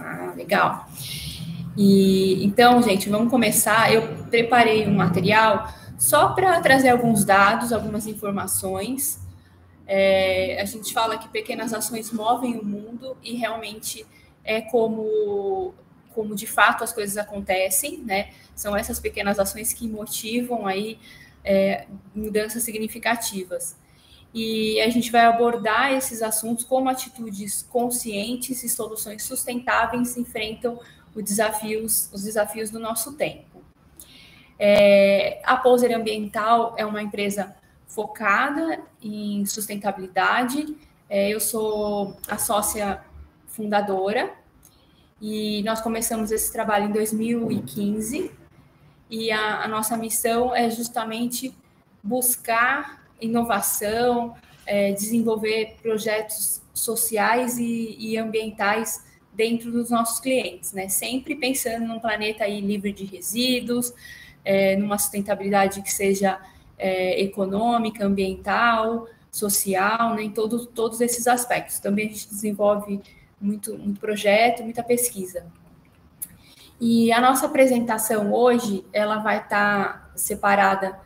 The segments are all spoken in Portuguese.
Ah, legal. E então, gente, vamos começar. Eu preparei um material só para trazer alguns dados, algumas informações. A gente fala que pequenas ações movem o mundo e realmente é como de fato as coisas acontecem, né? São essas pequenas ações que motivam aí mudanças significativas. E a gente vai abordar esses assuntos como atitudes conscientes e soluções sustentáveis enfrentam os desafios do nosso tempo. A Poser Ambiental é uma empresa focada em sustentabilidade. Eu sou a sócia fundadora e nós começamos esse trabalho em 2015 e a nossa missão é justamente buscar inovação, desenvolver projetos sociais e ambientais dentro dos nossos clientes, né? Sempre pensando num planeta aí livre de resíduos, numa sustentabilidade que seja econômica, ambiental, social, né? Em todos esses aspectos. Também a gente desenvolve muito projeto, muita pesquisa. E a nossa apresentação hoje, ela vai estar separada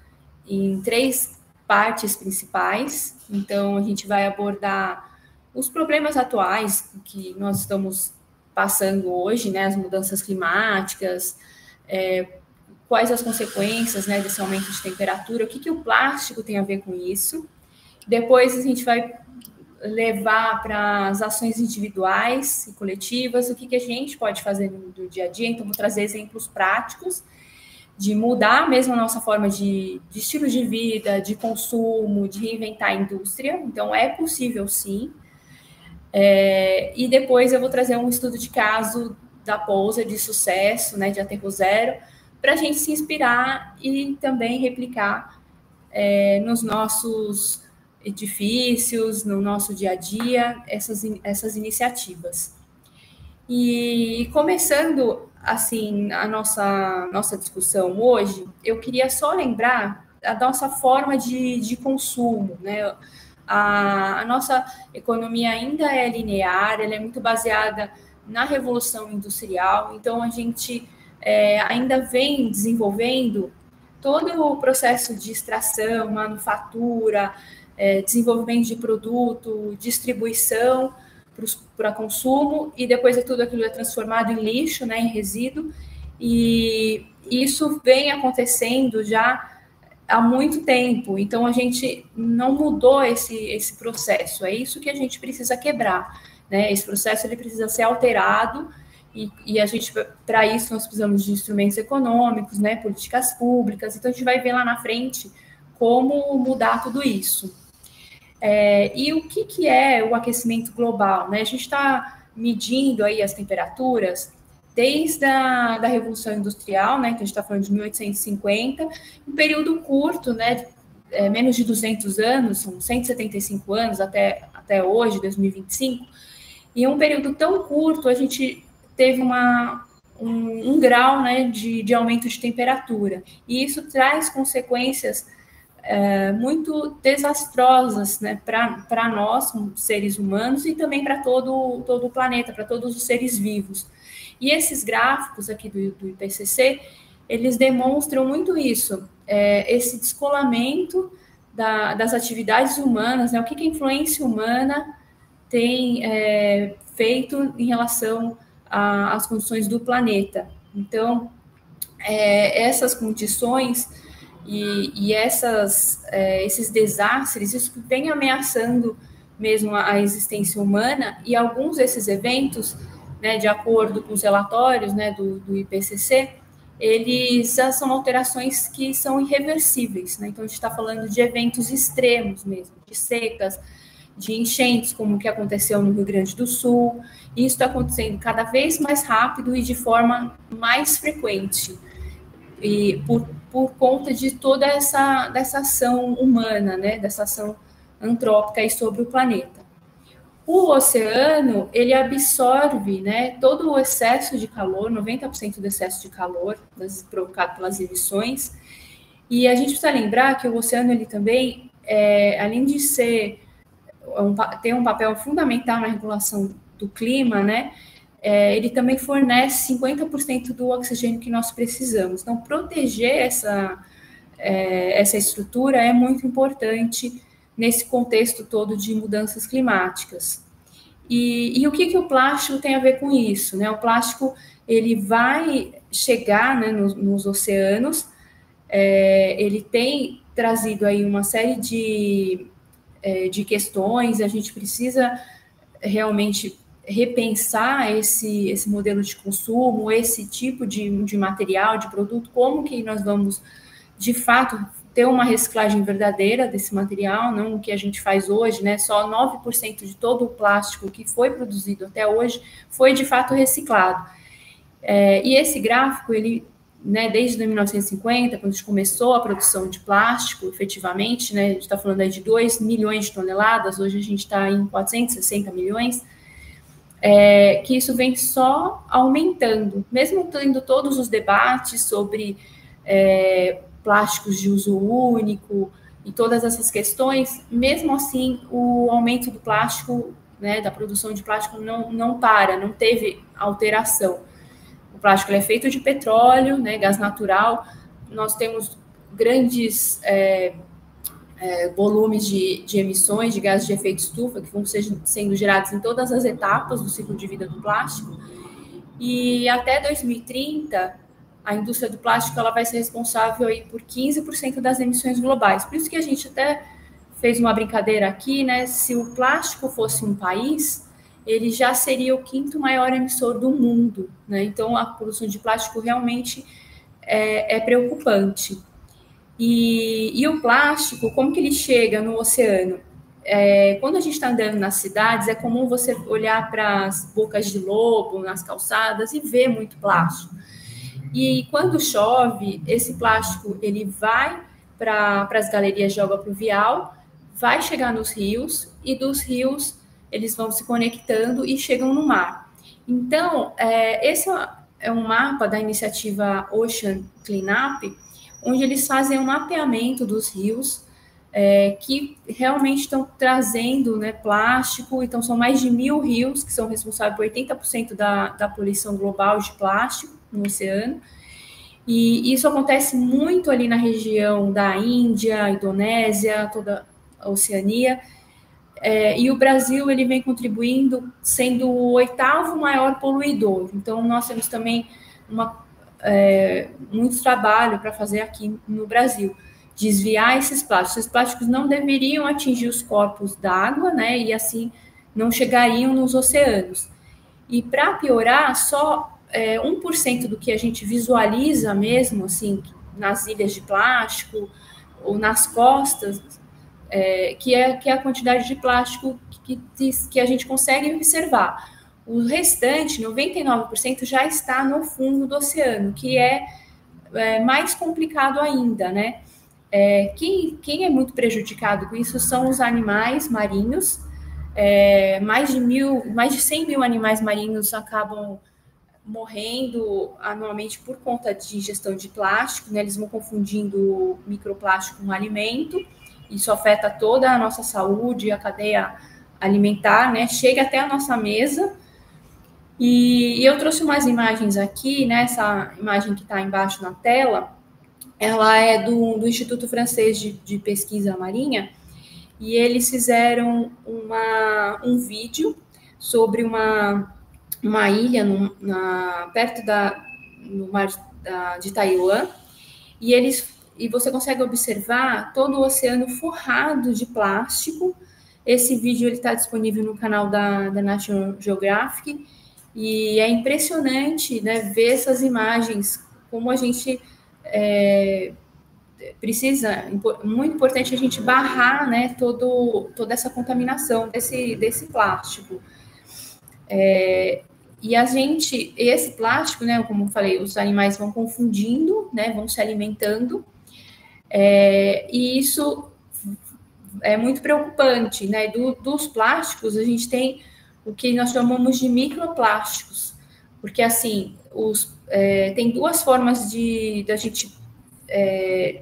em 3 partes principais. Então, a gente vai abordar os problemas atuais que nós estamos passando hoje, né, as mudanças climáticas, quais as consequências, né, desse aumento de temperatura, o que o plástico tem a ver com isso. Depois, a gente vai levar para as ações individuais e coletivas, o que a gente pode fazer no dia a dia. Então, vou trazer exemplos práticos de mudar mesmo a nossa forma de estilo de vida, de consumo, de reinventar a indústria. Então, é possível, sim. E depois eu vou trazer um estudo de caso da Poser de sucesso, né, de aterro zero, para a gente se inspirar e também replicar nos nossos edifícios, no nosso dia a dia, essas iniciativas. E começando, assim, a nossa discussão hoje, eu queria só lembrar a nossa forma de consumo, né? A nossa economia ainda é linear, ela é muito baseada na Revolução Industrial, então a gente ainda vem desenvolvendo todo o processo de extração, manufatura, desenvolvimento de produto, distribuição para consumo, e depois tudo aquilo é transformado em lixo, né, em resíduo, e isso vem acontecendo já há muito tempo, então a gente não mudou esse processo, é isso que a gente precisa quebrar, né? Esse processo ele precisa ser alterado, e a gente, para isso, nós precisamos de instrumentos econômicos, né, políticas públicas, então a gente vai ver lá na frente como mudar tudo isso. E o que é o aquecimento global, né? A gente está medindo aí as temperaturas desde da Revolução Industrial, né, que a gente está falando de 1850, um período curto, né, menos de 200 anos, são 175 anos até hoje, 2025, e em um período tão curto, a gente teve um grau, né, de aumento de temperatura, e isso traz consequências muito desastrosas, né, para nós, como seres humanos, e também para todo o planeta, para todos os seres vivos. E esses gráficos aqui do IPCC, eles demonstram muito isso, esse descolamento das atividades humanas, né, o que a influência humana tem feito em relação às condições do planeta. Então, essas condições e esses desastres, isso vem ameaçando mesmo a existência humana, e alguns desses eventos, né, de acordo com os relatórios, né, do IPCC, eles são alterações que são irreversíveis, né? Então, a gente está falando de eventos extremos mesmo, de secas, de enchentes, como o que aconteceu no Rio Grande do Sul, e isso está acontecendo cada vez mais rápido e de forma mais frequente, e por conta de toda dessa ação humana, né, dessa ação antrópica aí sobre o planeta. O oceano, ele absorve, né, todo o excesso de calor, 90% do excesso de calor provocado pelas emissões, e a gente precisa lembrar que o oceano, ele também, além de ter um papel fundamental na regulação do clima, né, ele também fornece 50% do oxigênio que nós precisamos. Então, proteger essa estrutura é muito importante nesse contexto todo de mudanças climáticas. E o que o plástico tem a ver com isso, né? O plástico, ele vai chegar, né, nos oceanos, ele tem trazido aí uma série de questões, a gente precisa realmente repensar esse modelo de consumo, esse tipo de material, de produto, como que nós vamos, de fato, ter uma reciclagem verdadeira desse material, não o que a gente faz hoje, né? Só 9% de todo o plástico que foi produzido até hoje foi, de fato, reciclado. E esse gráfico, ele, né, desde 1950, quando a gente começou a produção de plástico, efetivamente, né, a gente está falando aí de 2 milhões de toneladas, hoje a gente está em 460 milhões, que isso vem só aumentando, mesmo tendo todos os debates sobre plásticos de uso único e todas essas questões, mesmo assim, o aumento do plástico, né, da produção de plástico não para, não teve alteração. O plástico é feito de petróleo, né, gás natural, nós temos grandes volumes de emissões de gases de efeito estufa que vão sendo gerados em todas as etapas do ciclo de vida do plástico, e até 2030 a indústria do plástico ela vai ser responsável aí por 15% das emissões globais. Por isso que a gente até fez uma brincadeira aqui, né? Se o plástico fosse um país, ele já seria o 5º maior emissor do mundo, né? Então, a produção de plástico realmente é preocupante. E o plástico, como que ele chega no oceano? Quando a gente está andando nas cidades, é comum você olhar para as bocas de lobo, nas calçadas, e ver muito plástico. E quando chove, esse plástico ele vai para as galerias de água pluvial, vai chegar nos rios, e dos rios eles vão se conectando e chegam no mar. Então, esse é um mapa da iniciativa Ocean Cleanup, onde eles fazem um mapeamento dos rios que realmente estão trazendo, né, plástico. Então, são mais de 1.000 rios que são responsáveis por 80% da poluição global de plástico no oceano. E isso acontece muito ali na região da Índia, Indonésia, toda a Oceania. E o Brasil ele vem contribuindo, sendo o 8º maior poluidor. Então, nós temos também muito trabalho para fazer aqui no Brasil, desviar esses plásticos. Esses plásticos não deveriam atingir os corpos d'água, né? E assim não chegariam nos oceanos. E para piorar, só 1% do que a gente visualiza mesmo, assim, nas ilhas de plástico ou nas costas, que é a quantidade de plástico que a gente consegue observar. O restante, 99%, já está no fundo do oceano, que é mais complicado ainda, né? Quem é muito prejudicado com isso são os animais marinhos. Mais de 100 mil animais marinhos acabam morrendo anualmente por conta de ingestão de plástico, né? Eles vão confundindo microplástico com alimento. Isso afeta toda a nossa saúde, a cadeia alimentar, né? Chega até a nossa mesa. E eu trouxe umas imagens aqui, né? Essa imagem que está embaixo na tela, ela é do Instituto Francês de Pesquisa Marinha, e eles fizeram um vídeo sobre uma ilha perto no mar de Taiwan, e você consegue observar todo o oceano forrado de plástico. Esse vídeo está disponível no canal da National Geographic, e é impressionante, né, ver essas imagens, como a gente precisa, muito importante a gente barrar, né, toda essa contaminação desse plástico. E esse plástico, né, como eu falei, os animais vão confundindo, né, vão se alimentando, e isso é muito preocupante, né? Dos plásticos, a gente tem o que nós chamamos de microplásticos, porque, assim, tem duas formas da gente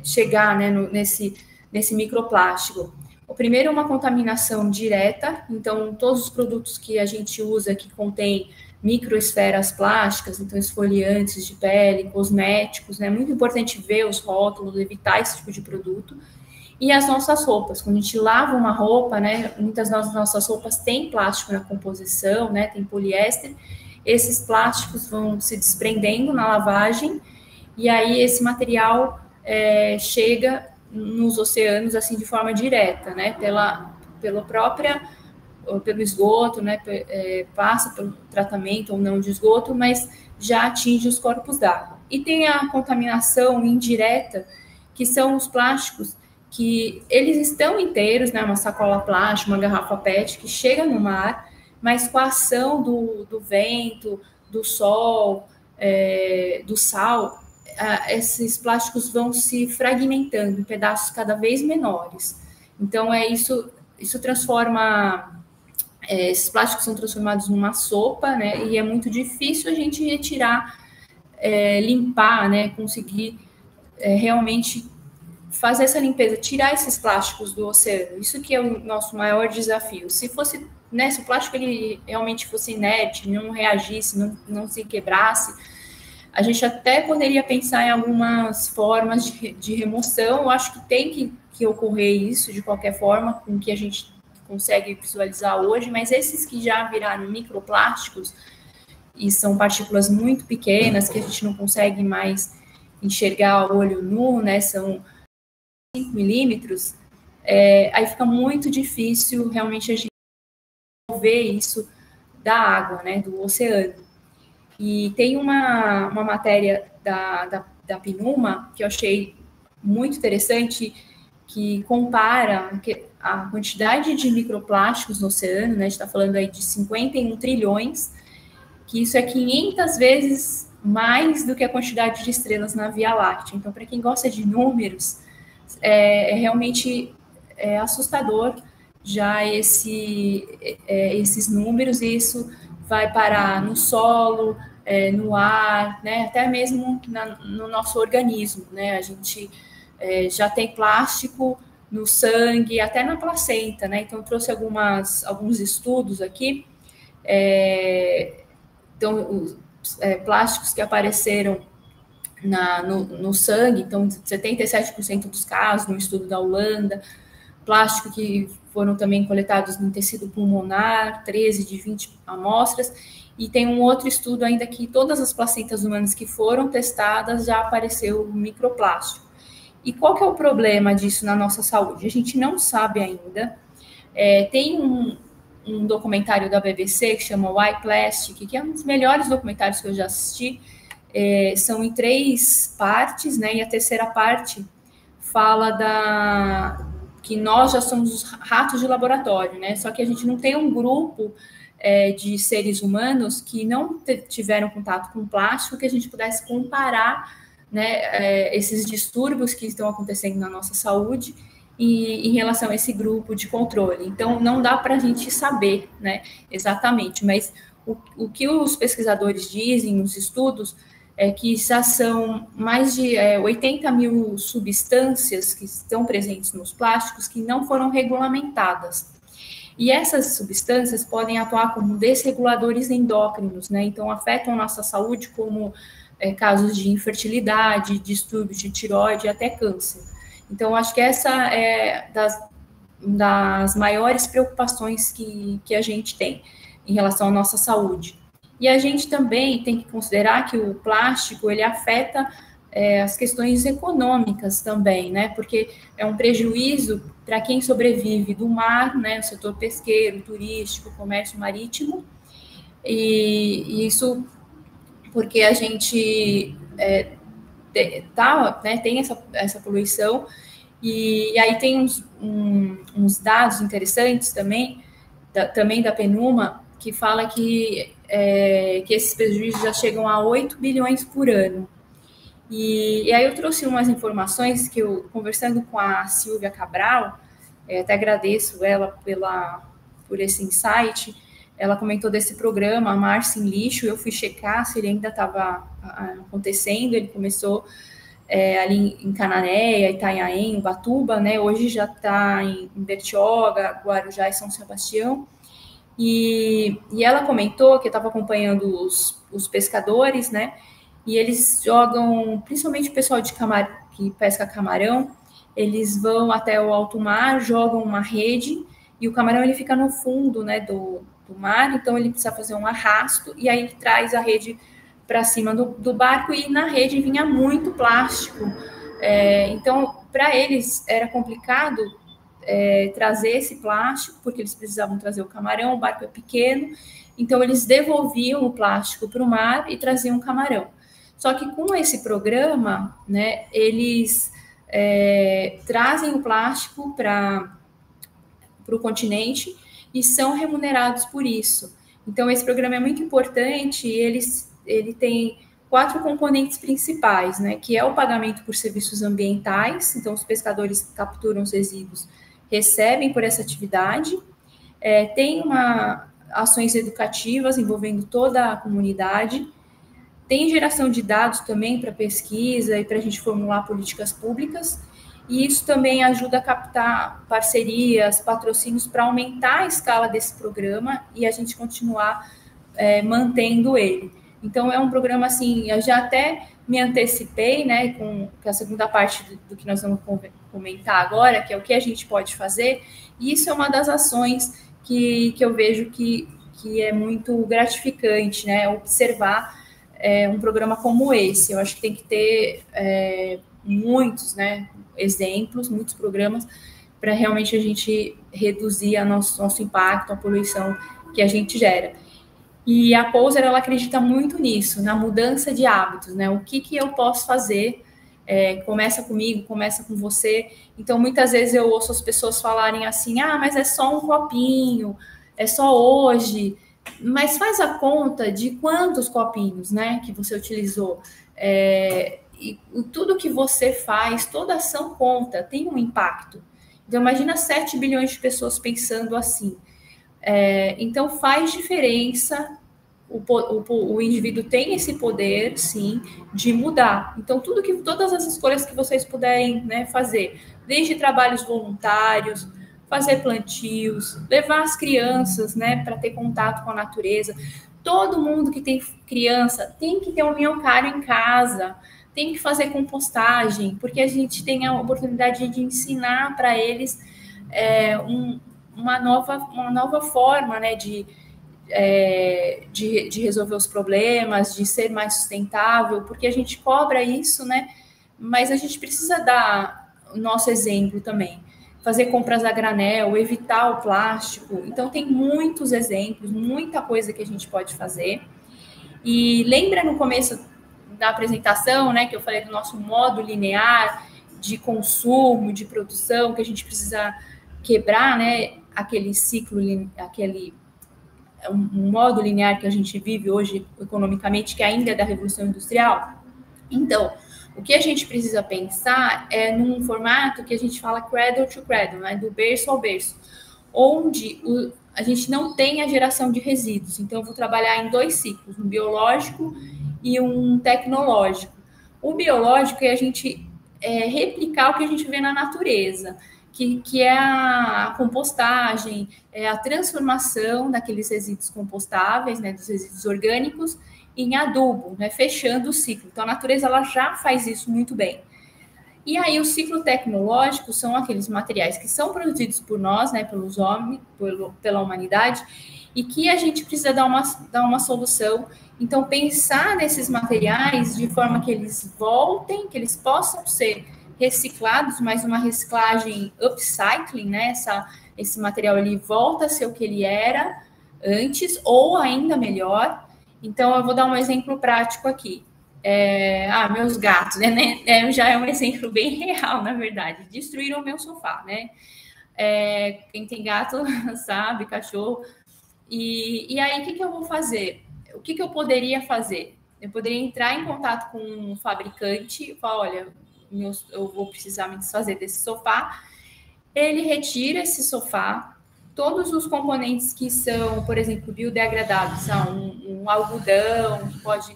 chegar, né, nesse microplástico. O primeiro é uma contaminação direta, então todos os produtos que a gente usa que contém microesferas plásticas, então esfoliantes de pele, cosméticos, né? Muito importante ver os rótulos, evitar esse tipo de produto. E as nossas roupas, quando a gente lava uma roupa, né? Muitas das nossas roupas têm plástico na composição, né? Tem poliéster. Esses plásticos vão se desprendendo na lavagem e aí esse material chega nos oceanos assim de forma direta, né? Pelo esgoto, né? Passa pelo tratamento ou não de esgoto, mas já atinge os corpos d'água. E tem a contaminação indireta, que são os plásticos que eles estão inteiros, né? Uma sacola plástica, uma garrafa PET que chega no mar, mas com a ação do vento, do sol, do sal, esses plásticos vão se fragmentando em pedaços cada vez menores. Então, isso transforma... esses plásticos são transformados numa sopa, né? E é muito difícil a gente retirar, limpar, né? Conseguir realmente fazer essa limpeza, tirar esses plásticos do oceano. Isso que é o nosso maior desafio. Se fosse, né? Se o plástico ele realmente fosse inerte, não reagisse, não se quebrasse, a gente até poderia pensar em algumas formas de remoção. Eu acho que tem que ocorrer isso de qualquer forma, com o que a gente consegue visualizar hoje, mas esses que já viraram microplásticos e são partículas muito pequenas que a gente não consegue mais enxergar a olho nu, né? São 5 milímetros, aí fica muito difícil realmente a gente ver isso da água, né? Do oceano. E tem uma matéria da PNUMA que eu achei muito interessante, que compara a quantidade de microplásticos no oceano, né? A gente está falando aí de 51 trilhões, que isso é 500 vezes mais do que a quantidade de estrelas na Via Láctea. Então, para quem gosta de números, realmente assustador já esses números, e isso vai parar no solo, no ar, né? Até mesmo no nosso organismo, né? A gente já tem plástico no sangue, até na placenta, né? Então, eu trouxe alguns estudos aqui. Então, os plásticos que apareceram no sangue, então, 77% dos casos, no estudo da Holanda, plástico que foram também coletados no tecido pulmonar, 13 de 20 amostras, e tem um outro estudo ainda que todas as placentas humanas que foram testadas já apareceu microplástico. E qual que é o problema disso na nossa saúde? A gente não sabe ainda. Tem um documentário da BBC que chama Why Plastic, que é um dos melhores documentários que eu já assisti. São em 3 partes, né? E a terceira parte fala que nós já somos os ratos de laboratório, né? Só que a gente não tem um grupo de seres humanos que não tiveram contato com plástico, que a gente pudesse comparar, né, esses distúrbios que estão acontecendo na nossa saúde em relação a esse grupo de controle. Então, não dá para a gente saber, né, exatamente, mas o que os pesquisadores dizem nos estudos é que já são mais de 80 mil substâncias que estão presentes nos plásticos que não foram regulamentadas. E essas substâncias podem atuar como desreguladores endócrinos, né? Então, afetam a nossa saúde, como casos de infertilidade, distúrbios de tireoide e até câncer. Então, acho que essa é das maiores preocupações que a gente tem em relação à nossa saúde. E a gente também tem que considerar que o plástico, ele afeta as questões econômicas também, né? Porque é um prejuízo para quem sobrevive do mar, né? O setor pesqueiro, turístico, comércio marítimo, e isso porque a gente tem essa poluição, e aí tem uns dados interessantes também da PNUMA, que fala que esses prejuízos já chegam a 8 bilhões por ano. E aí eu trouxe umas informações que eu, conversando com a Silvia Cabral, até agradeço ela por esse insight, ela comentou desse programa, Mar Sem Lixo, eu fui checar se ele ainda estava acontecendo, ele começou ali em Cananéia, Itanhaém, Ubatuba, né? Hoje já está em Bertioga, Guarujá e São Sebastião. E ela comentou que eu estava acompanhando os pescadores, né? E eles jogam, principalmente o pessoal que pesca camarão, eles vão até o alto mar, jogam uma rede, e o camarão ele fica no fundo, né, do mar, então ele precisa fazer um arrasto, e aí ele traz a rede para cima do barco, e na rede vinha muito plástico. Então, para eles era complicado trazer esse plástico, porque eles precisavam trazer o camarão, o barco é pequeno, então eles devolviam o plástico para o mar e traziam o camarão. Só que com esse programa, né, eles trazem o plástico para o continente e são remunerados por isso. Então, esse programa é muito importante e ele tem 4 componentes principais, né, que é o pagamento por serviços ambientais, então os pescadores capturam os resíduos, recebem por essa atividade, tem ações educativas envolvendo toda a comunidade, tem geração de dados também para pesquisa e para a gente formular políticas públicas, e isso também ajuda a captar parcerias, patrocínios para aumentar a escala desse programa e a gente continuar mantendo ele. Então, é um programa, assim, eu já até me antecipei, né, com a segunda parte do que nós vamos comentar agora, que é o que a gente pode fazer, e isso é uma das ações que eu vejo que é muito gratificante, né, observar um programa como esse. Eu acho que tem que ter muitos, né, exemplos, muitos programas, para realmente a gente reduzir nosso impacto, a poluição que a gente gera. E a Poser, ela acredita muito nisso, na mudança de hábitos, né? O que eu posso fazer? Começa comigo, começa com você. Então, muitas vezes eu ouço as pessoas falarem assim, mas é só um copinho, é só hoje. Mas faz a conta de quantos copinhos, né, que você utilizou. E tudo que você faz, toda ação conta, tem um impacto. Então, imagina 7 bilhões de pessoas pensando assim. Então, faz diferença, o indivíduo tem esse poder, sim, de mudar. Então, todas as escolhas que vocês puderem, né, fazer, desde trabalhos voluntários, fazer plantios, levar as crianças, né, para ter contato com a natureza. Todo mundo que tem criança tem que ter um minhocário em casa, tem que fazer compostagem, porque a gente tem a oportunidade de ensinar para eles uma nova forma, né, de resolver os problemas, de ser mais sustentável, porque a gente cobra isso, né? Mas a gente precisa dar o nosso exemplo também. Fazer compras a granel, evitar o plástico. Então, tem muitos exemplos, muita coisa que a gente pode fazer. E lembra no começo da apresentação, né, que eu falei do nosso modo linear de consumo, de produção, que a gente precisa quebrar, né, aquele ciclo, um modo linear que a gente vive hoje economicamente, que ainda é da Revolução Industrial. Então, o que a gente precisa pensar é num formato que a gente fala cradle to cradle, né, do berço ao berço, onde a gente não tem a geração de resíduos. Então, eu vou trabalhar em 2 ciclos, um biológico e um tecnológico. O biológico é a gente replicar o que a gente vê na natureza, que é a compostagem, a transformação daqueles resíduos compostáveis, né, dos resíduos orgânicos, em adubo, né, fechando o ciclo. Então, a natureza ela já faz isso muito bem. E aí, o ciclo tecnológico são aqueles materiais que são produzidos por nós, né, pelos homens, pela humanidade, e que a gente precisa dar uma solução. Então, pensar nesses materiais de forma que eles voltem, que eles possam ser reciclados, mas uma reciclagem upcycling, né? Esse material ele volta a ser o que ele era antes, ou ainda melhor. Então, eu vou dar um exemplo prático aqui. Meus gatos, né? Já é um exemplo bem real, na verdade. Destruíram o meu sofá, né? Quem tem gato sabe, cachorro. E aí, o que eu vou fazer? O que eu poderia fazer? Eu poderia entrar em contato com um fabricante e falar, olha, eu vou precisar me desfazer desse sofá. Ele retira esse sofá, todos os componentes que são, por exemplo, biodegradáveis, um algodão que pode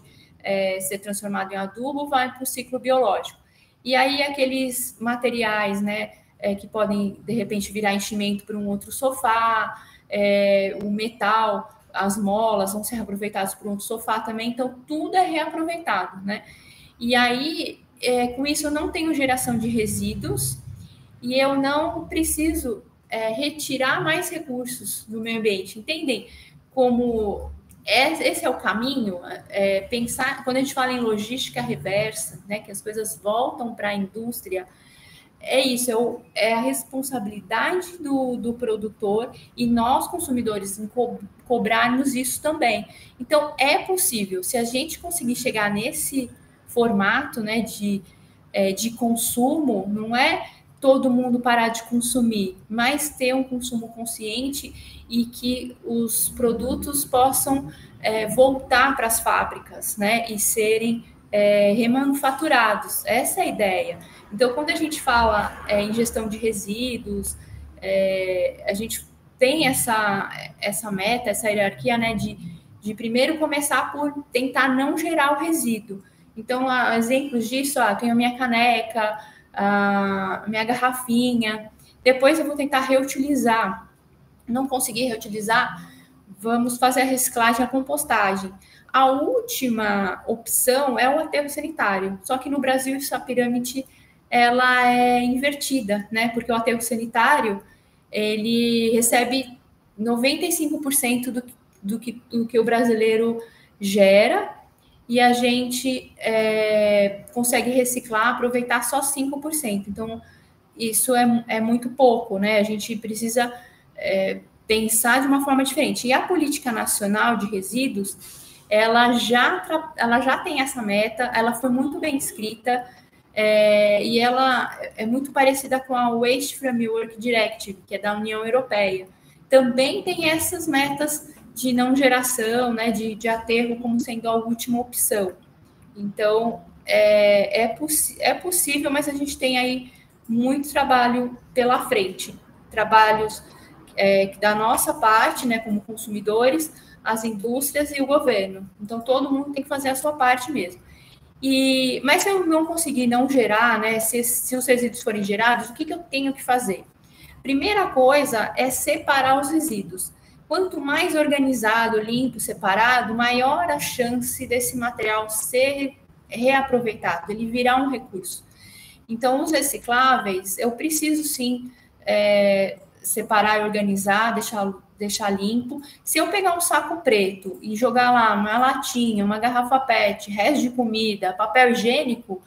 ser transformado em adubo, vai para o ciclo biológico. E aí, aqueles materiais, né, que podem, de repente, virar enchimento para um outro sofá, o metal, as molas vão ser reaproveitadas para um sofá também, então tudo é reaproveitado, né? E aí, com isso, eu não tenho geração de resíduos e eu não preciso retirar mais recursos do meio ambiente. Entendem como esse é o caminho? Pensar, quando a gente fala em logística reversa, né, que as coisas voltam para a indústria, é isso, é a responsabilidade do produtor e nós, consumidores, em cobrarmos isso também. Então, é possível, se a gente conseguir chegar nesse formato, né, de consumo, não é todo mundo parar de consumir, mas ter um consumo consciente e que os produtos possam voltar para as fábricas, né, e serem remanufaturados. Essa é a ideia. Então, quando a gente fala em gestão de resíduos, a gente tem essa meta, essa hierarquia, né, de primeiro começar por tentar não gerar o resíduo. Então, exemplos disso, tenho a minha caneca, a minha garrafinha, depois eu vou tentar reutilizar. Não conseguir reutilizar, vamos fazer a reciclagem, a compostagem. A última opção é o aterro sanitário, só que no Brasil essa pirâmide ela é invertida, né? Porque o aterro sanitário ele recebe 95% do que o brasileiro gera e a gente consegue reciclar, aproveitar só 5%. Então, isso é muito pouco, né? A gente precisa pensar de uma forma diferente. E a Política Nacional de Resíduos, ela já tem essa meta, ela foi muito bem escrita, e ela é muito parecida com a Waste Framework Directive, que é da União Europeia. Também tem essas metas de não geração, né, de aterro como sendo a última opção. Então, é possível, mas a gente tem aí muito trabalho pela frente. Trabalhos da nossa parte, né, como consumidores, as indústrias e o governo. Então, todo mundo tem que fazer a sua parte mesmo. Mas se eu não conseguir não gerar, né, se os resíduos forem gerados, o que eu tenho que fazer? Primeira coisa é separar os resíduos. Quanto mais organizado, limpo, separado, maior a chance desse material ser reaproveitado, ele virar um recurso. Então, os recicláveis, eu preciso sim separar e organizar, deixar limpo. Se eu pegar um saco preto e jogar lá uma latinha, uma garrafa PET, resto de comida, papel higiênico,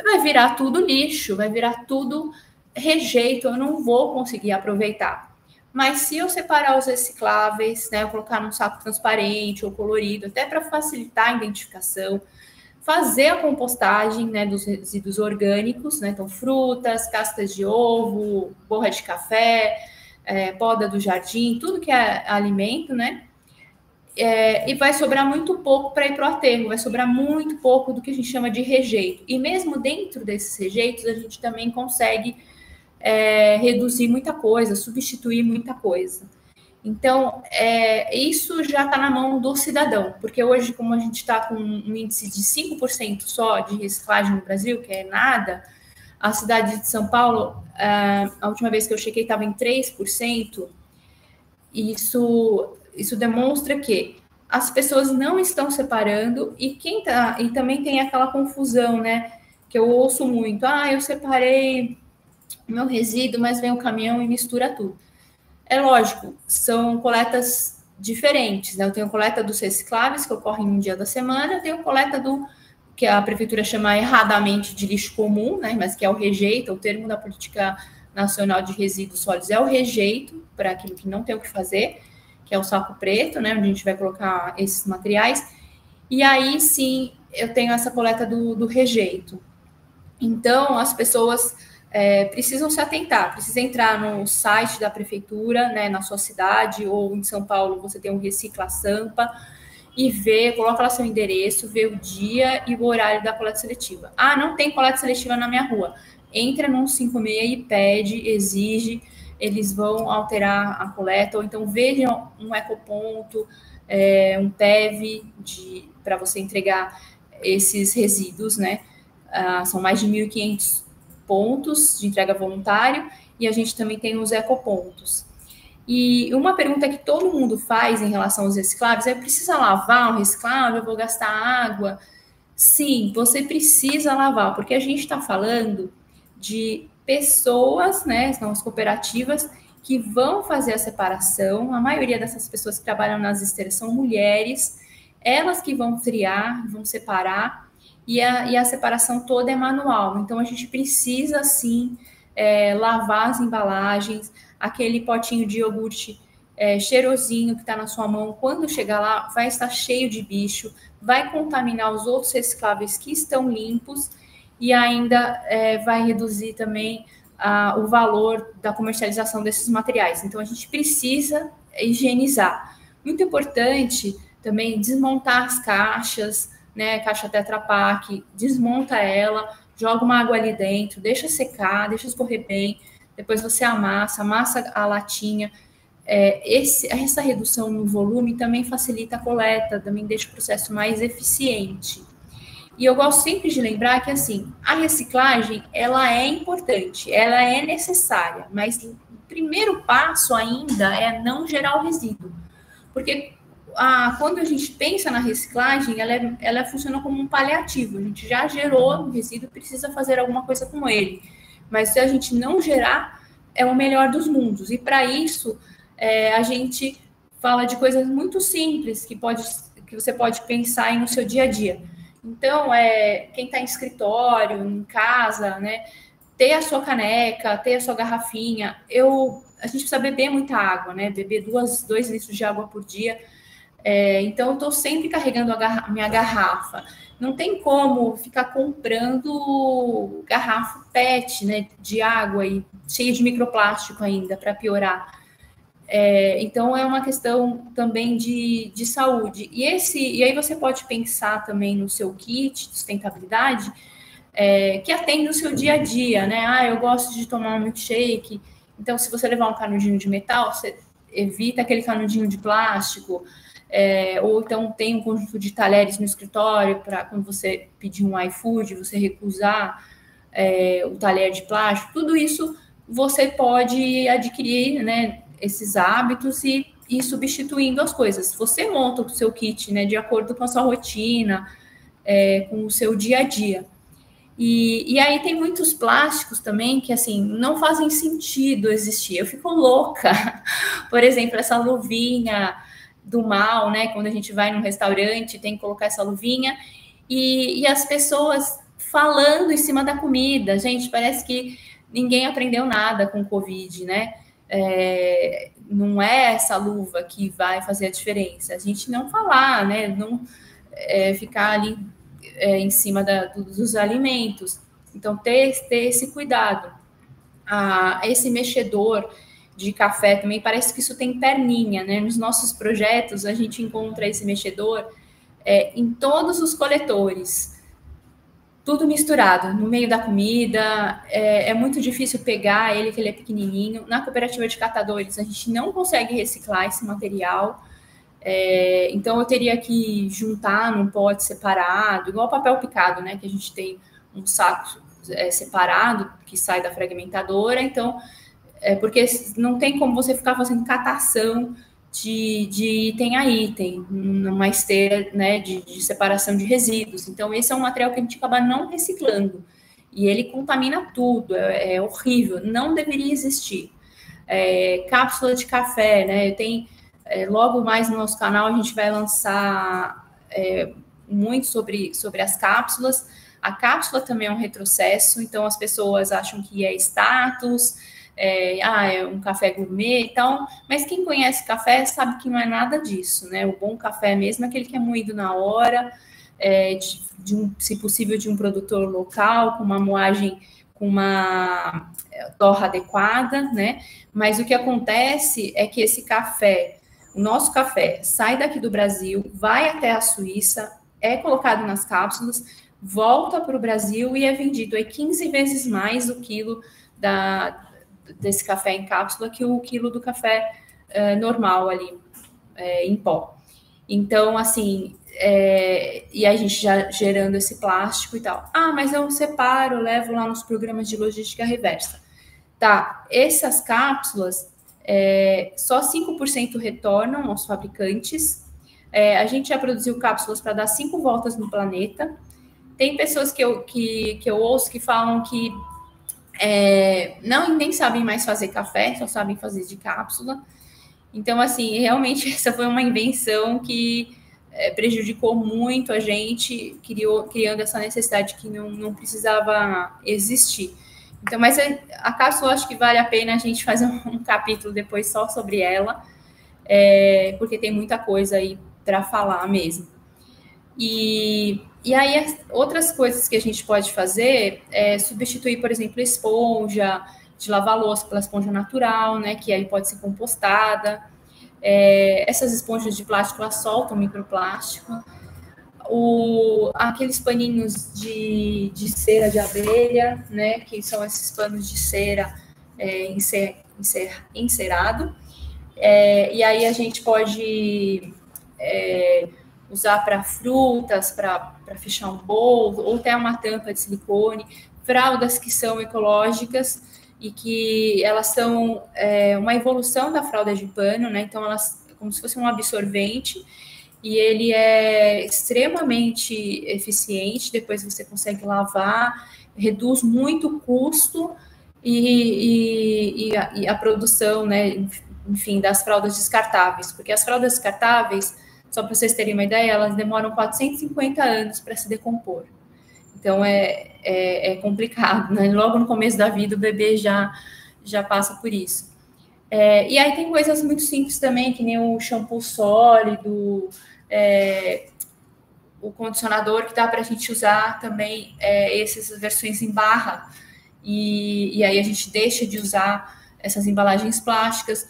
vai virar tudo lixo, vai virar tudo rejeito, eu não vou conseguir aproveitar. Mas se eu separar os recicláveis, né, eu colocar num saco transparente ou colorido, até para facilitar a identificação, fazer a compostagem, né, dos resíduos orgânicos, né, então frutas, cascas de ovo, borra de café, poda do jardim, tudo que é alimento, né, e vai sobrar muito pouco para ir para o aterro, vai sobrar muito pouco do que a gente chama de rejeito. E mesmo dentro desses rejeitos, a gente também consegue reduzir muita coisa, substituir muita coisa. Então, isso já está na mão do cidadão, porque hoje, como a gente está com um índice de 5% só de reciclagem no Brasil, que é nada, a cidade de São Paulo, a última vez que eu chequei, estava em 3%, isso demonstra que as pessoas não estão separando e também tem aquela confusão, né? Que eu ouço muito, eu separei meu resíduo, mas vem o caminhão e mistura tudo. É lógico, são coletas diferentes, né? Eu tenho coleta dos recicláveis, que ocorre em um dia da semana, eu tenho coleta que a prefeitura chama erradamente de lixo comum, né? Mas que é o rejeito, o termo da Política Nacional de Resíduos Sólidos é o rejeito, para aquilo que não tem o que fazer, que é o saco preto, né? Onde a gente vai colocar esses materiais. E aí, sim, eu tenho essa coleta do rejeito. Então, as pessoas precisam se atentar, precisa entrar no site da prefeitura, né, na sua cidade, ou em São Paulo você tem um Recicla Sampa, e ver, coloca lá seu endereço, vê o dia e o horário da coleta seletiva. Não tem coleta seletiva na minha rua. Entra no 156 e pede, exige, eles vão alterar a coleta, ou então vejam um ecoponto, um PEV para você entregar esses resíduos, né? São mais de 1.500 pontos de entrega voluntário, e a gente também tem os ecopontos. E uma pergunta que todo mundo faz em relação aos recicláveis é: precisa lavar um reciclável? Eu vou gastar água? Sim, você precisa lavar, porque a gente está falando de pessoas, né, são as cooperativas, que vão fazer a separação. A maioria dessas pessoas que trabalham nas esteiras são mulheres, elas que vão triar, vão separar, e a separação toda é manual. Então, a gente precisa, sim, lavar as embalagens, aquele potinho de iogurte cheirosinho que está na sua mão, quando chegar lá, vai estar cheio de bicho, vai contaminar os outros recicláveis que estão limpos e ainda vai reduzir também o valor da comercialização desses materiais. Então, a gente precisa higienizar. Muito importante também desmontar as caixas, né? Caixa Tetra Pak, desmonta ela, joga uma água ali dentro, deixa secar, deixa escorrer bem, depois você amassa a latinha. Essa redução no volume também facilita a coleta, também deixa o processo mais eficiente. E eu gosto sempre de lembrar que, assim, a reciclagem, ela é importante, ela é necessária, mas o primeiro passo ainda é não gerar o resíduo. Porque quando a gente pensa na reciclagem, ela funciona como um paliativo. A gente já gerou o resíduo, precisa fazer alguma coisa com ele. Mas se a gente não gerar, é o melhor dos mundos. E para isso, a gente fala de coisas muito simples que você pode pensar aí no seu dia a dia. Então, quem está em escritório, em casa, né, ter a sua caneca, ter a sua garrafinha. A gente precisa beber muita água, né? Beber 2 litros de água por dia. Então, eu estou sempre carregando minha garrafa. Não tem como ficar comprando garrafa PET, né, de água e cheia de microplástico ainda, para piorar. Então, é uma questão também de saúde. E aí você pode pensar também no seu kit de sustentabilidade, que atende o seu dia a dia, né? Eu gosto de tomar um milkshake. Então, se você levar um canudinho de metal, você evita aquele canudinho de plástico. Ou então tem um conjunto de talheres no escritório para quando você pedir um iFood, você recusar o talher de plástico. Tudo isso você pode adquirir, né, esses hábitos e ir substituindo as coisas. Você monta o seu kit, né, de acordo com a sua rotina, com o seu dia a dia. E aí tem muitos plásticos também que, assim, não fazem sentido existir. Eu fico louca. Por exemplo, essa luvinha do mal, né? Quando a gente vai num restaurante, tem que colocar essa luvinha. E as pessoas falando em cima da comida. Gente, parece que ninguém aprendeu nada com o Covid, né? Não é essa luva que vai fazer a diferença. A gente não falar, né? Não ficar ali em cima dos alimentos. Então, ter esse cuidado. Esse mexedor de café também, parece que isso tem perninha, né? Nos nossos projetos, a gente encontra esse mexedor em todos os coletores. Tudo misturado, no meio da comida. É muito difícil pegar ele, que ele é pequenininho. Na cooperativa de catadores, a gente não consegue reciclar esse material. Então, eu teria que juntar num pote separado, igual papel picado, né? Que a gente tem um saco separado que sai da fragmentadora. Então, porque não tem como você ficar fazendo catação de item a item, numa esteira, né, de separação de resíduos. Então, esse é um material que a gente acaba não reciclando. E ele contamina tudo, é horrível, não deveria existir. Cápsula de café, né? Logo mais no nosso canal a gente vai lançar muito sobre as cápsulas. A cápsula também é um retrocesso, então as pessoas acham que é status, é um café gourmet e tal, mas quem conhece café sabe que não é nada disso, né? O bom café mesmo é aquele que é moído na hora, se possível de um produtor local, com uma moagem, com uma torra adequada, né? Mas o que acontece é que esse café, o nosso café, sai daqui do Brasil, vai até a Suíça, é colocado nas cápsulas, volta para o Brasil e é vendido 15 vezes mais o quilo desse café em cápsula que o quilo do café normal ali, em pó. Então, assim, e a gente já gerando esse plástico e tal. Mas eu separo, levo lá nos programas de logística reversa. Tá, essas cápsulas, só 5% retornam aos fabricantes. A gente já produziu cápsulas para dar 5 voltas no planeta. Tem pessoas que eu ouço que falam que nem sabem mais fazer café, só sabem fazer de cápsula. Então, assim, realmente essa foi uma invenção que prejudicou muito a gente, criando essa necessidade que não precisava existir. Então, mas a cápsula, acho que vale a pena a gente fazer um capítulo depois só sobre ela, porque tem muita coisa aí para falar mesmo. E aí, outras coisas que a gente pode fazer é substituir, por exemplo, esponja de lavar louça pela esponja natural, né, que aí pode ser compostada. Essas esponjas de plástico, elas soltam microplástico. Aqueles paninhos de cera de abelha, né, que são esses panos de cera encerado. E aí a gente pode usar para frutas, para fechar um bolo, ou até uma tampa de silicone, fraldas que são ecológicas e que elas são uma evolução da fralda de pano, né? Então, elas como se fosse um absorvente, e ele é extremamente eficiente, depois você consegue lavar, reduz muito o custo e a produção, né? Enfim, das fraldas descartáveis, porque as fraldas descartáveis, só para vocês terem uma ideia, elas demoram 450 anos para se decompor. Então, é complicado, né? Logo no começo da vida, o bebê já passa por isso. E aí tem coisas muito simples também, que nem o shampoo sólido, o condicionador, que dá para a gente usar também essas versões em barra. E aí a gente deixa de usar essas embalagens plásticas.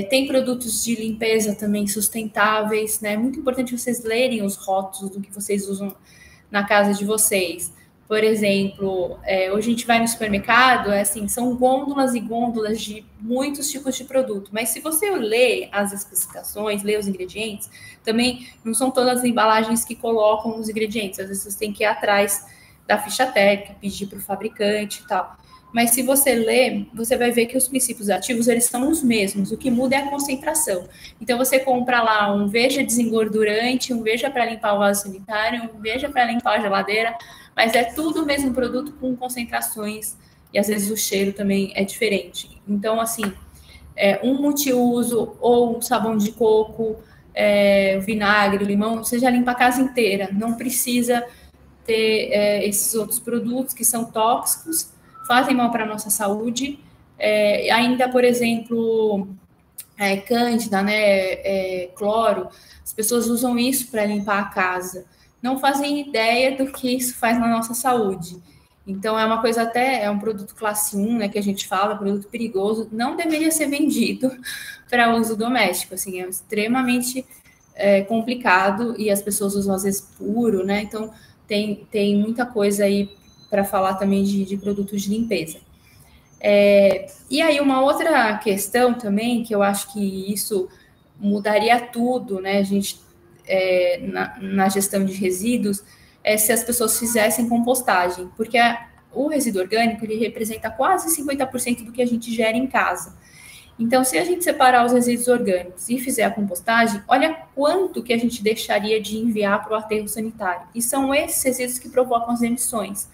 Tem produtos de limpeza também sustentáveis, né? É muito importante vocês lerem os rótulos do que vocês usam na casa de vocês. Por exemplo, hoje a gente vai no supermercado, assim, são gôndolas e gôndolas de muitos tipos de produto, mas se você lê as especificações, lê os ingredientes, também não são todas as embalagens que colocam os ingredientes, às vezes você tem que ir atrás da ficha técnica, pedir para o fabricante e tal. Mas se você ler, você vai ver que os princípios ativos, eles são os mesmos, o que muda é a concentração. Então, você compra lá um Veja desengordurante, um Veja para limpar o vaso sanitário, um Veja para limpar a geladeira, mas é tudo o mesmo produto com concentrações, e às vezes o cheiro também é diferente. Então, assim, um multiuso ou um sabão de coco, vinagre, limão, você já limpa a casa inteira, não precisa ter esses outros produtos que são tóxicos, fazem mal para a nossa saúde. Ainda, por exemplo, cândida, né, cloro, as pessoas usam isso para limpar a casa. Não fazem ideia do que isso faz na nossa saúde. Então, é uma coisa é um produto classe 1, né, que a gente fala, produto perigoso, não deveria ser vendido para uso doméstico, assim, é extremamente complicado, e as pessoas usam às vezes puro, né, então tem muita coisa aí para falar também de produtos de limpeza. E aí, uma outra questão também, que eu acho que isso mudaria tudo, né, a gente, na gestão de resíduos, se as pessoas fizessem compostagem, porque o resíduo orgânico, ele representa quase 50% do que a gente gera em casa. Então, se a gente separar os resíduos orgânicos e fizer a compostagem, olha quanto que a gente deixaria de enviar para o aterro sanitário. E são esses resíduos que provocam as emissões.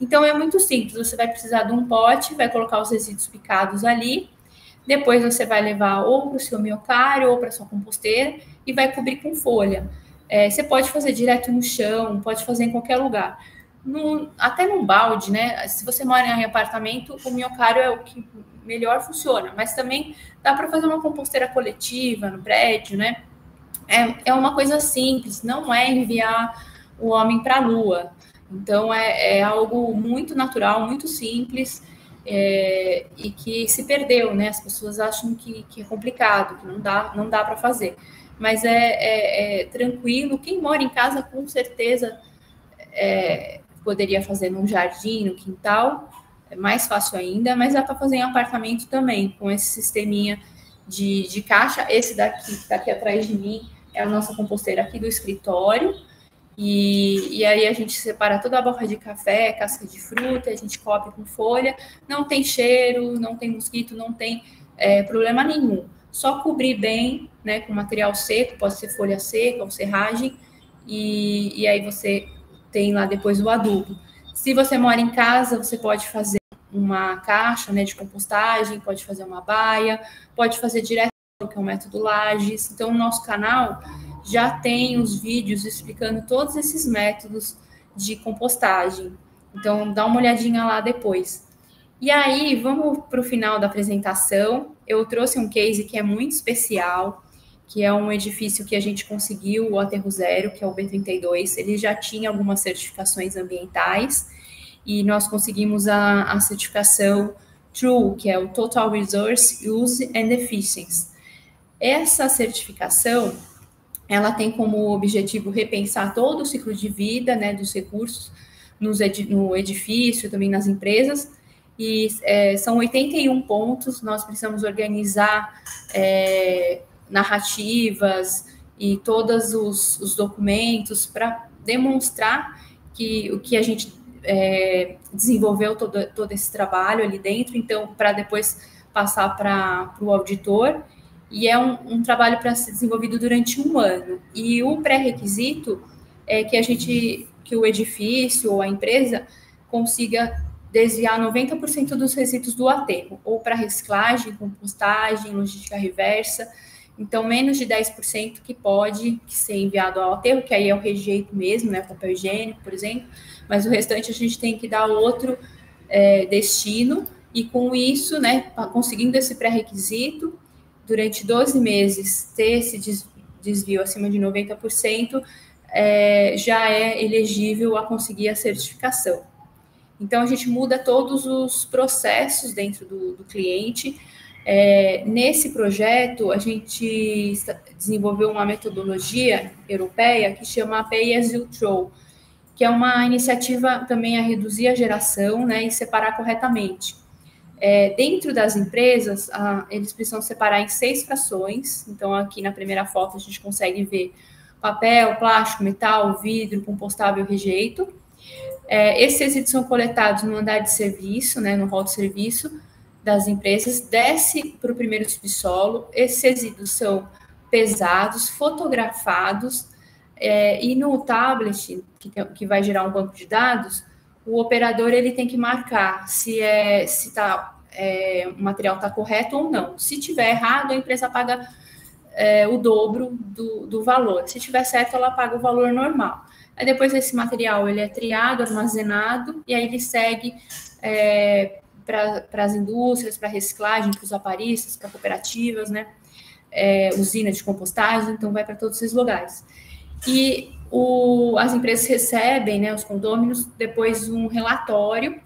Então, é muito simples. Você vai precisar de um pote, vai colocar os resíduos picados ali, depois você vai levar ou para o seu minhocário ou para a sua composteira e vai cobrir com folha. Você pode fazer direto no chão, pode fazer em qualquer lugar. Até num balde, né? Se você mora em apartamento, o minhocário é o que melhor funciona, mas também dá para fazer uma composteira coletiva no prédio, né? É uma coisa simples, não é enviar o homem para a Lua. Então, é algo muito natural, muito simples, e que se perdeu, né? As pessoas acham que é complicado, que não dá para fazer. Mas é tranquilo. Quem mora em casa, com certeza, poderia fazer num jardim, no quintal, é mais fácil ainda, mas dá para fazer em apartamento também, com esse sisteminha de caixa. Esse daqui, que está aqui atrás de mim, é a nossa composteira aqui do escritório. E aí a gente separa toda a borra de café, casca de fruta, a gente cobre com folha, não tem cheiro, não tem mosquito, não tem problema nenhum. Só cobrir bem, né, com material seco, pode ser folha seca ou serragem, e aí você tem lá depois o adubo. Se você mora em casa, você pode fazer uma caixa, né, de compostagem, pode fazer uma baia, pode fazer direto, que é o método Lages. Então, no nosso canal já tem os vídeos explicando todos esses métodos de compostagem. Então, dá uma olhadinha lá depois. E aí, vamos para o final da apresentação. Eu trouxe um case que é muito especial, que é um edifício que a gente conseguiu o Aterro Zero, que é o B32. Ele já tinha algumas certificações ambientais, e nós conseguimos a certificação TRUE, que é o Total Resource Use and Efficiency. Essa certificação, ela tem como objetivo repensar todo o ciclo de vida, né, dos recursos no edifício, também nas empresas, e são 81 pontos. Nós precisamos organizar narrativas e todos os documentos para demonstrar que o que a gente desenvolveu todo esse trabalho ali dentro, então, para depois passar para o auditor. E é um trabalho para ser desenvolvido durante um ano. E o pré-requisito é que o edifício ou a empresa consiga desviar 90% dos resíduos do aterro, ou para reciclagem, compostagem, logística reversa. Então, menos de 10% que pode ser enviado ao aterro, que aí é o rejeito mesmo, né, papel higiênico, por exemplo, mas o restante a gente tem que dar outro destino, e com isso, né, conseguindo esse pré-requisito, durante 12 meses ter esse desvio acima de 90%, já é elegível a conseguir a certificação. Então, a gente muda todos os processos dentro do cliente. Nesse projeto, a gente desenvolveu uma metodologia europeia que chama Pay As You Throw, que é uma iniciativa também a reduzir a geração, né, e separar corretamente. Dentro das empresas, eles precisam separar em 6 frações. Então, aqui na primeira foto, a gente consegue ver papel, plástico, metal, vidro, compostável, rejeito. Esses resíduos são coletados no andar de serviço, né, no hall de serviço das empresas, desce para o primeiro subsolo. Esses resíduos são pesados, fotografados, e no tablet, que vai gerar um banco de dados, o operador ele tem que marcar se o material está correto ou não. Se tiver errado, a empresa paga o dobro do valor. Se tiver certo, ela paga o valor normal. Aí depois esse material ele é triado, armazenado, e aí ele segue para as indústrias, para reciclagem, para os aparistas, para cooperativas, né? Usina de compostagem, então vai para todos esses lugares. E as empresas recebem, né, os condôminos, depois um relatório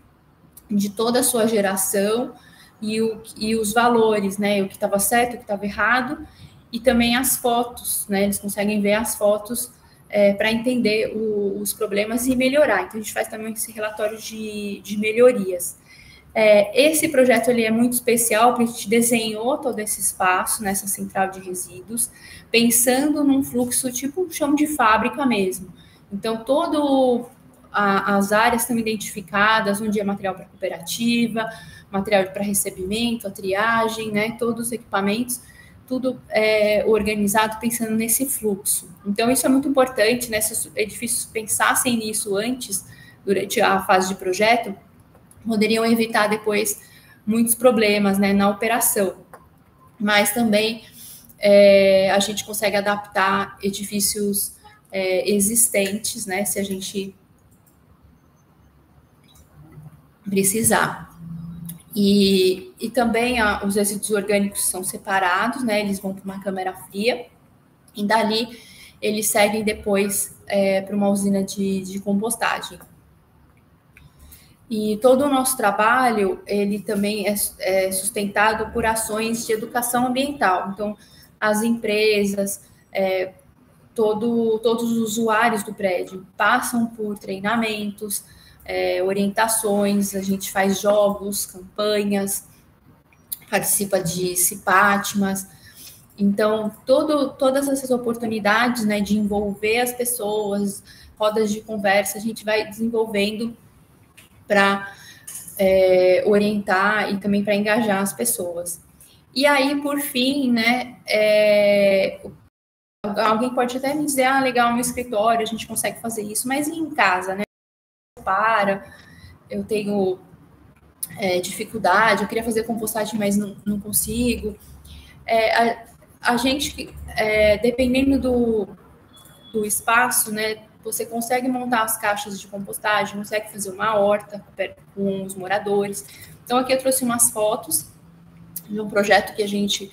de toda a sua geração e os valores, né, o que estava certo, o que estava errado, e também as fotos, né, eles conseguem ver as fotos para entender os problemas e melhorar. Então, a gente faz também esse relatório de melhorias. Esse projeto ele é muito especial, porque a gente desenhou todo esse espaço nessa central de resíduos, pensando num fluxo tipo chão de fábrica mesmo. Então, as áreas estão identificadas, onde é material para cooperativa, material para recebimento, a triagem, né, todos os equipamentos, tudo organizado pensando nesse fluxo. Então, isso é muito importante, né, se os edifícios pensassem nisso antes, durante a fase de projeto, poderiam evitar depois muitos problemas, né, na operação. Mas também a gente consegue adaptar edifícios existentes, né, se a gente precisar. E também os resíduos orgânicos são separados, né, eles vão para uma câmara fria, e dali eles seguem depois para uma usina de compostagem. E todo o nosso trabalho, ele também é sustentado por ações de educação ambiental. Então, as empresas, todos os usuários do prédio passam por treinamentos, orientações, a gente faz jogos, campanhas, participa de cipátmas. Então, todas essas oportunidades, né, de envolver as pessoas, rodas de conversa, a gente vai desenvolvendo para orientar e também para engajar as pessoas. E aí, por fim, né, alguém pode até me dizer, legal, no escritório a gente consegue fazer isso, mas e em casa, né? Eu tenho dificuldade, eu queria fazer compostagem, mas não consigo. A gente, dependendo do espaço, né, você consegue montar as caixas de compostagem, consegue fazer uma horta com os moradores. Então, aqui eu trouxe umas fotos de um projeto que a gente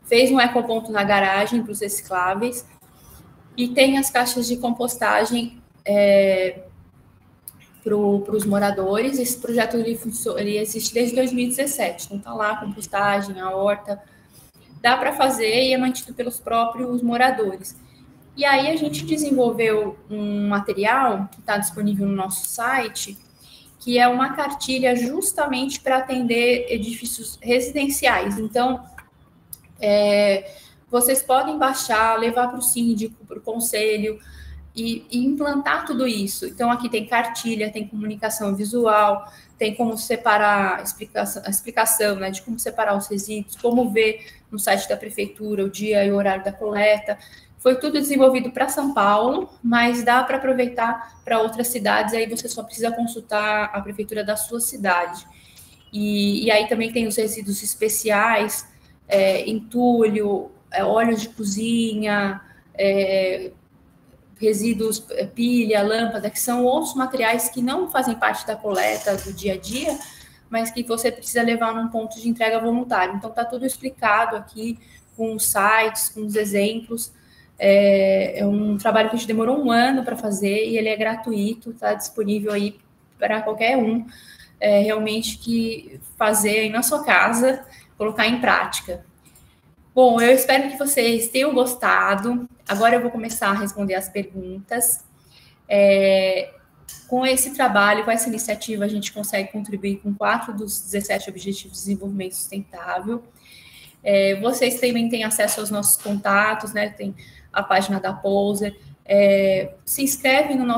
fez um ecoponto na garagem para os recicláveis e tem as caixas de compostagem para os moradores. Esse projeto ele existe desde 2017, então está lá a compostagem, a horta, dá para fazer e é mantido pelos próprios moradores. E aí a gente desenvolveu um material que está disponível no nosso site, que é uma cartilha justamente para atender edifícios residenciais. Então, vocês podem baixar, levar para o síndico, para o conselho e implantar tudo isso. Então, aqui tem cartilha, tem comunicação visual, tem como separar, a explicação, né, de como separar os resíduos, como ver no site da prefeitura o dia e o horário da coleta. Foi tudo desenvolvido para São Paulo, mas dá para aproveitar para outras cidades, aí você só precisa consultar a prefeitura da sua cidade. E aí também tem os resíduos especiais, entulho, óleos de cozinha, resíduos, pilha, lâmpada, que são outros materiais que não fazem parte da coleta do dia a dia, mas que você precisa levar num ponto de entrega voluntário. Então, está tudo explicado aqui, com os sites, com os exemplos. É um trabalho que a gente demorou 1 ano para fazer e ele é gratuito, está disponível aí para qualquer um, realmente que fazer aí na sua casa, colocar em prática. Bom, eu espero que vocês tenham gostado. Agora eu vou começar a responder as perguntas. Com esse trabalho, com essa iniciativa, a gente consegue contribuir com 4 dos 17 Objetivos de Desenvolvimento Sustentável. Vocês também têm acesso aos nossos contatos, né? Tem a página da Poser. Se inscreve no nosso